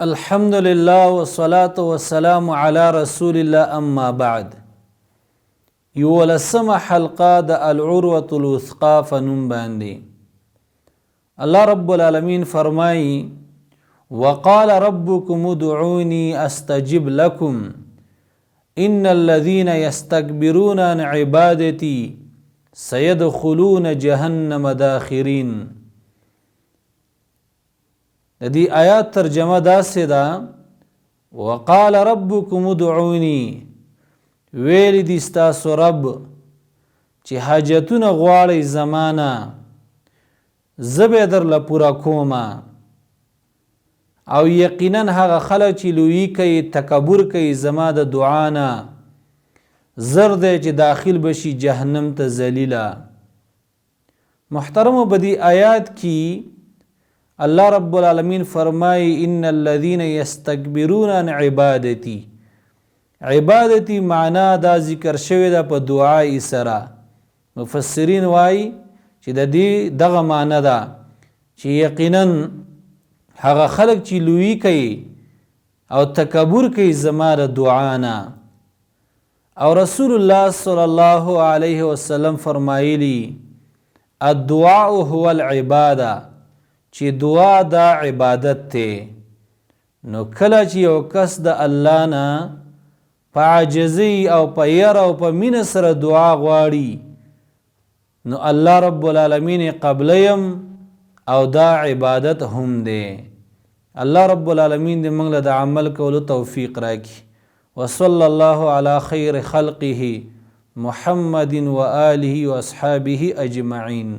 الحمد لله والصلاة والسلام على رسول الله اما بعد. یولسم حلقه د العروة الوثقا فنوم باندې الله رب العالمین فرمایي وقال ربكم ادعوني استجب لكم ان الذين يستكبرون عن عبادتي سيدخلون جهنم داخرين. د دې آیات ترجمه داسې ده وقال ربكم ادعوني، ویلی دي ستاسو رب چې حاجتونه غواړئ زمانه زه به درله پوره کومه، او یقینا هغه خلک چې لویي کوي تکبر کوي زما د دعا نه زر دی چې داخل بشي جهنم ته ذلیله. محترمو په دې آیات کې الله رب العالمین فرمایي ان الذين يستكبرون عن عبادتي. عبادتي معنا دا ذکر شوی ده په دعای سره. مفسرین وایي چې د دې دغه معنا ده چې یقینا هغه خلک چې لویي کوي او تکبر کوي زما د دعا نه. او رسول الله صلی الله علیه وسلم فرمایلی الدعاء هو العباده، چې دعا دا عبادت ته. نو کله چې یو کس د الله نه په عاجزۍ او په ير او په مینه سره دعا غواړي نو الله رب العالمین قبلیم او دا عبادت هم دی. الله رب العالمین دې موږ له د عمل کولو توفیق راکړي. وصلی الله علی خیر خلقه محمد و آله و اصحابه اجمعین.